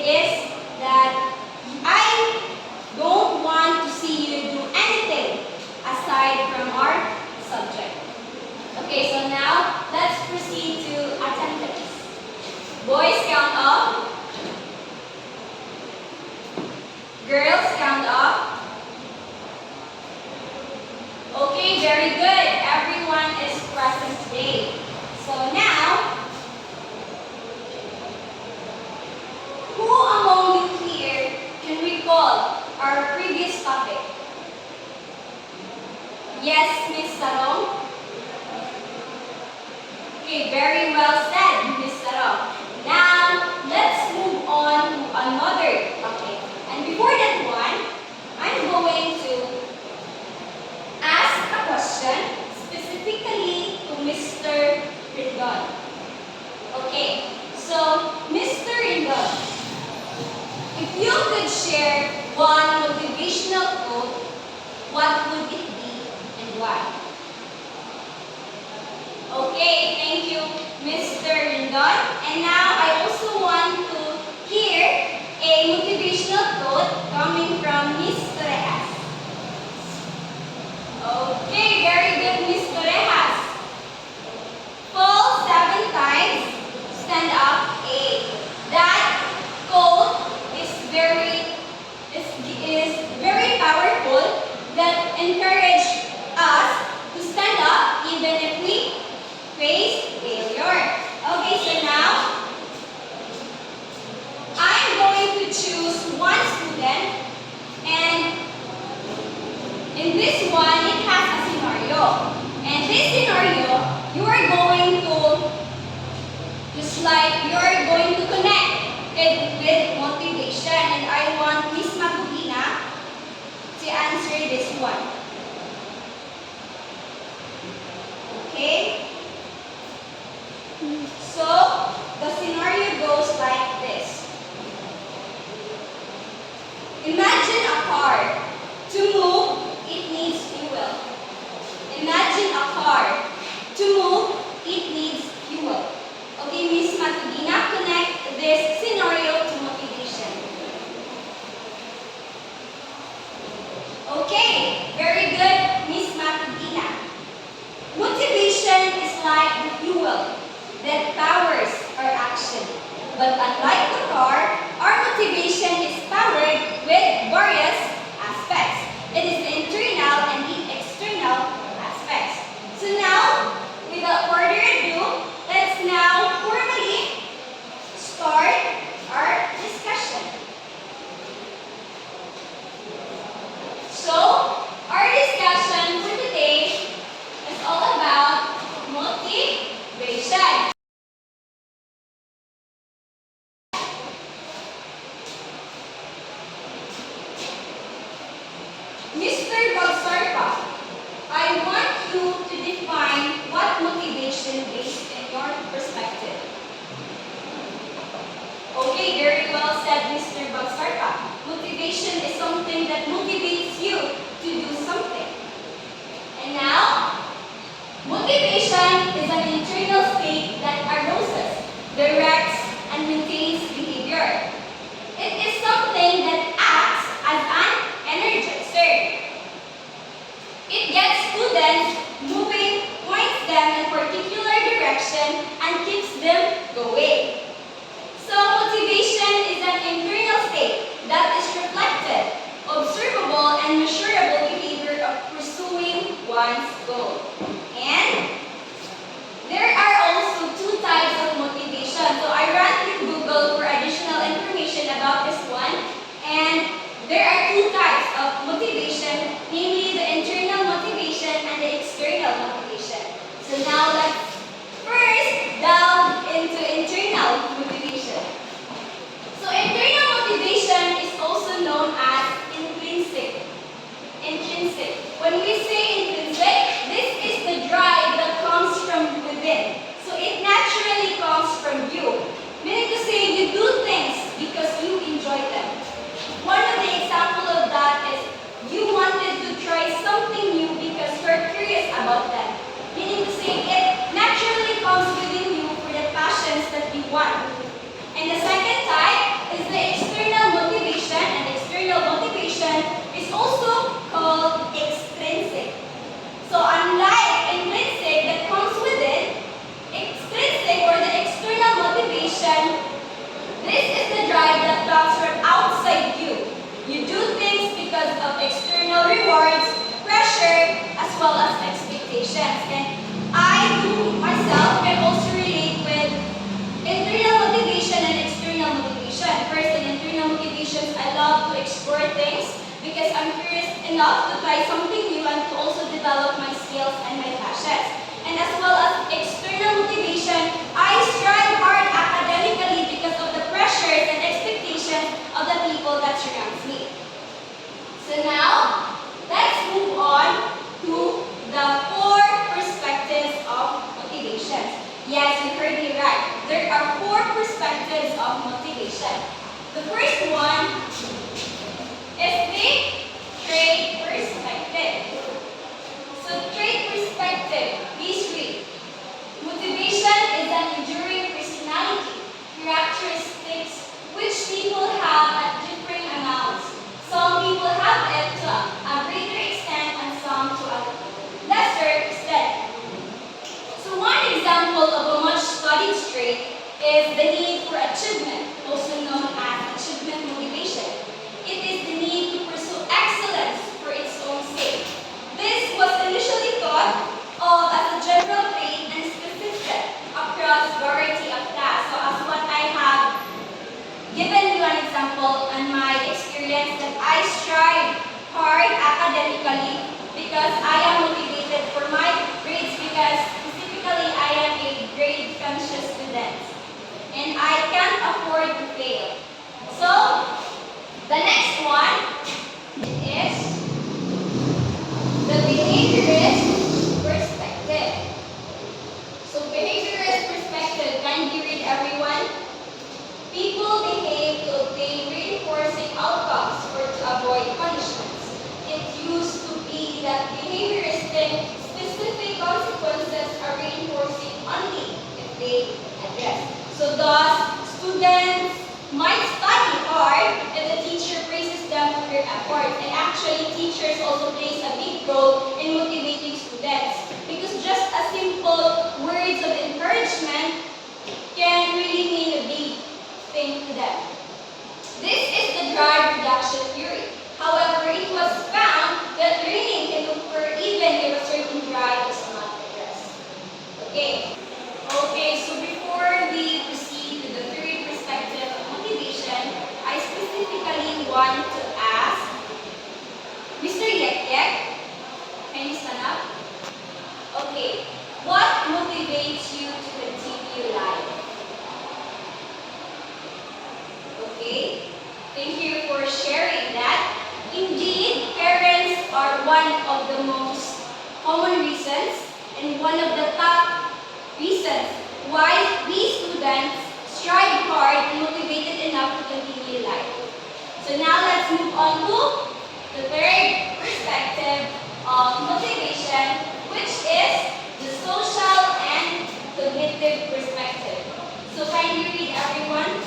is that I don't want to see you do anything aside from our subject. Okay, so now let's proceed to attendance. Boys, count up. Girls, count up. Okay, very good. Everyone is present today. So now, who among you here can recall our previous topic? Yes, Miss Sarong? Okay, very well said, Miss Sarong. Now, let's move on to another topic. And before that one, I'm going to ask a question specifically to Mr. Rindon. Okay, so Mr. Rindon, if you could share one motivational quote, what would it be and why? Okay, thank you, Mr. Rindon. And now I also want to hear a motivational quote coming from Miss Torrejas. Okay, very good, Miss Torrejas. Fall 7 times, stand up 8. That quote is very powerful, that encourage us to stand up even if we face failure. Okay, so now I'm going to choose one student, and in this one it has a scenario. And this scenario, you are going to, just like you are going to connect it with motivation. And I want Miss Magubina to answer this one. Okay? So, the scenario goes like this. Imagine a car. To move, it needs fuel. Imagine a car. To move, it needs fuel. Okay, Miss Matugina, connect this scenario to motivation. Okay, very good, Miss Matugina. Motivation is like the fuel that powers our action. But unlike the car, our motivation is powered with various aspects. It is the internal and the external aspects. So now, without further ado, let's now formally start our discussion. So, our discussion for today is all about motivation. Mr. Bagsarpa, I want you to define what motivation is in your perspective. Okay, very well said, Mr. Bagsarpa. Motivation is something that motivates you to do something. And now, motivation is an internal state that arouses, directs, and maintains behavior. It is something that acts as an energizer. It gets students moving, points them in a particular direction, and keeps them going. So motivation is an internal state that is reflected, observable, and measurable behavior of pursuing one's goal. And there are also 2 types of motivation. So I ran through Google for additional information about this one. And there are 2 types of motivation, namely the internal motivation and the external motivation. So now let's first delve into internal motivation. So internal motivation is also known as intrinsic. Intrinsic. When we say intrinsic, this is the drive that comes from within. So it naturally comes from you. Meaning to say you do things because you enjoy them. One of the examples of that is you wanted to try something new because you're curious about them. Meaning to say it naturally comes within you for the passions that you want. And the second type is the rewards, pressure, as well as expectations. And I, do myself, can also relate with internal motivation and external motivation. First, in internal motivations, I love to explore things because I'm curious enough to try something new and to also develop my skills and my passions. And as well as external motivation, I strive hard academically because of the pressures and expectations of the people that surrounds me. So now, let's move on to the 4 perspectives of motivation. Yes, you heard me right. There are 4 perspectives of motivation. The first one is the trait perspective. So trait perspective, please read. Motivation is an enduring personality, characteristics which people have at differing amounts. Some people have it to a greater extent and some to a lesser extent. So one example of a much studied trait is the need for achievement, also known as achievement motivation. It is the need to pursue excellence for its own sake. This was initially thought of as a general trait and specific across variety of tasks. So as what I have given you an example on my experience that I strive hard academically because I am motivated for my grades because specifically I am a grade conscious student and I can't afford to fail. So the next one is the behaviorist perspective. So behaviorist perspective, kindly read everyone. People behave to obtain reinforcing outcomes or to avoid punishments. It used to be that behavioristic specific consequences are reinforcing only if they address. So thus, students might study hard if the teacher praises them for their efforts. And actually, teachers also plays a big role in motivating students because just a simple words of encouragement can really mean a big thing to them. This is the drive reduction theory. However, it was found that learning can occur even if a certain drive is not addressed. Okay, so before we proceed to the third perspective of motivation, I specifically want to ask Mr. Yek Yek, can you stand up? Okay, what motivates you to continue life? Okay, thank you for sharing that. Indeed, parents are one of the most common reasons and one of the top reasons why we students strive hard and motivated enough to continue life. So now let's move on to the third perspective of motivation, which is the social and cognitive perspective. So kindly read everyone.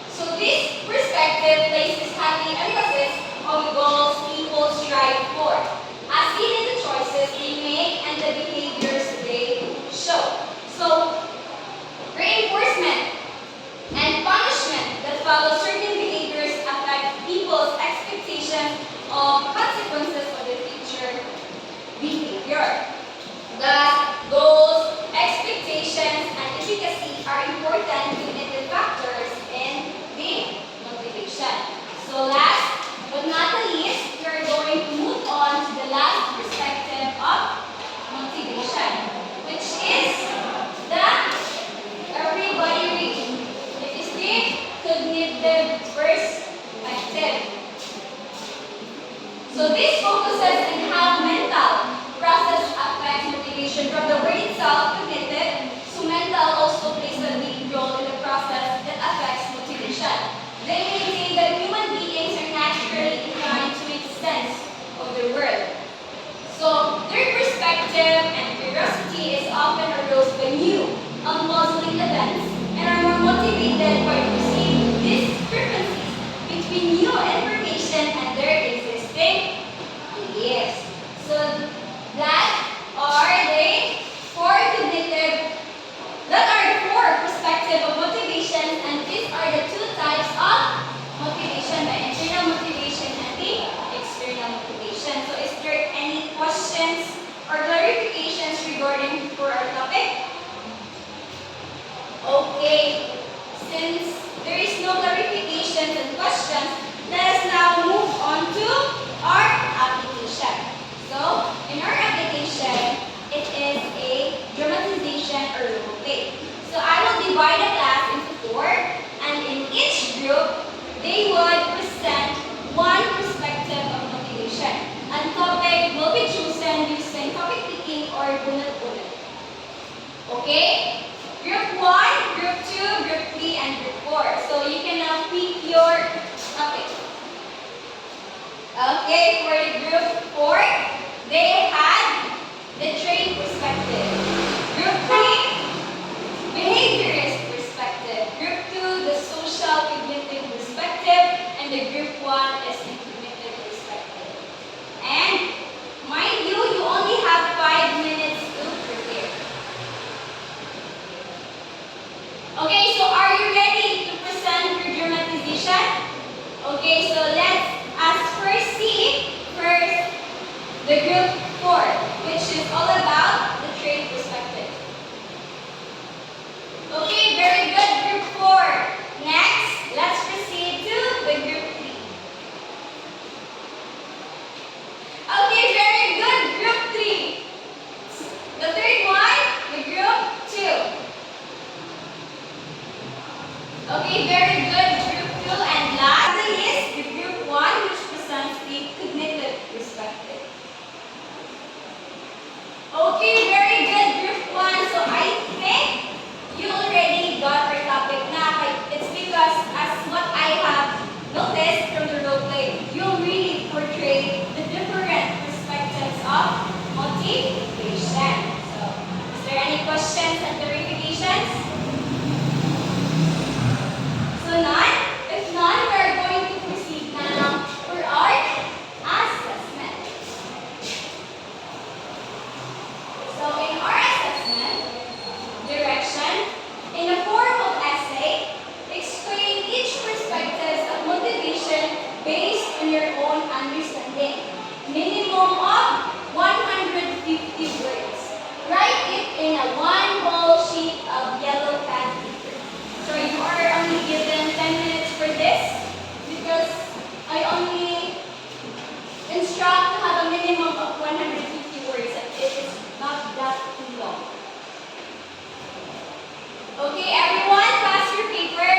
So this perspective places heavy emphasis on the goals people strive for, as seen in the choices they make and the behaviors they show. So reinforcement and punishment that follow certain behaviors affect people's expectations of consequences of the future behavior. Thus, goals, expectations, and efficacy are important cognitive factors in the motivation. So last but not the least, we are going to move on to the last perspective of motivation, which is the, everybody read, it is the cognitive perspective. So this focuses on how mental process affects motivation. From the word itself, cognitive, so mental also plays a big role in the process that affects motivation. They maintain that human beings are naturally inclined to make sense of the world. So their perspective and curiosity is often aroused by new, unpuzzling events and are more motivated by perceiving discrepancies between new information and their existing beliefs. So that are the four perspective of motivation, and these are the two types of motivation, the internal motivation and the external motivation. going for our topic? Okay, since there is no clarifications and questions, let us now move on to our application. So, in our application, it is a dramatization or role play. So, I will divide the class into four, and in each group, they would present one perspective of motivation. And topic will be chosen using topic picking or bunot-bunot. Okay? Group 1, Group 2, Group 3, and Group 4. So you can now pick your topic. Okay, for the Group 4, they had the train perspective. Group 3, behaviorist perspective. Group 2, the social cognitive perspective. And the Group 1 is the cognitive perspective. And mind you, you only have 5 minutes to prepare. Okay, so are you ready to present your dramatization? Okay, so let's first see the Group 4, which is all about the trade perspective. Okay, very good, Group 4. Next, let's proceed to the Group 3. Okay, very good, Group 3. The third one, the Group 2. Okay, very good, Group 2. And lastly is the Group 1, which presents the cognitive perspective. Okay, very good, Group 1. So I think you already got our topic now. It's because as what I have noticed from the role play, you really portray the different perspectives of motivation. So, is there any questions and clarifications? So none? If none, we are going to proceed now for our assessment. So in our assessment direction, in the form of essay, explain each perspective of motivation based on your own understanding. Minimum of 150 words. Write it in a one-wall sheet of yellow pad paper. So you are only given 10 minutes for this because I only instruct to have a minimum of 150 words and it is not that too long. Okay, everyone, pass your paper.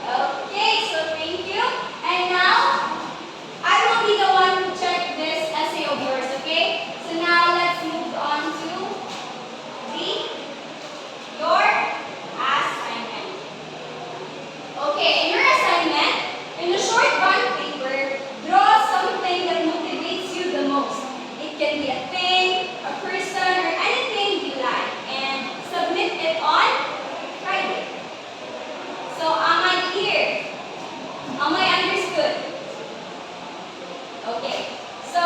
Okay, so thank you. And now, I will be the one to check this essay of yours, okay? So now, let's move on to your assignment. Okay, in your assignment, in the short bond paper, draw something that motivates you the most. It can be a thing, a person, or anything you like, and submit it on Friday. So, am I clear? Am I understood? Okay, so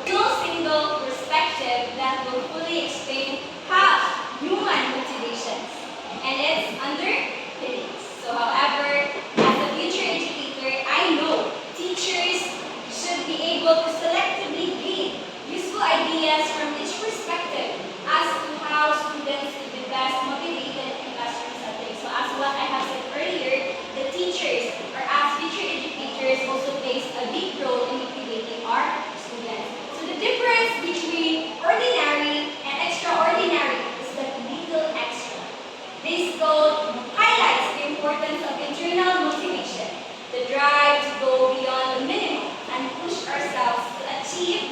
no single perspective that will fully explain how human motivations, and it's under feelings. So, however, as a future educator, I know teachers should be able to selectively gain useful ideas from each perspective as to how students will be best motivated in classroom settings. So, as what I have said earlier, the teachers or as future educators also plays a big role in motivating our students. So, the difference between ordinary and extraordinary is that little extra. This code highlights the importance of internal motivation, the drive to go beyond the minimum and push ourselves to achieve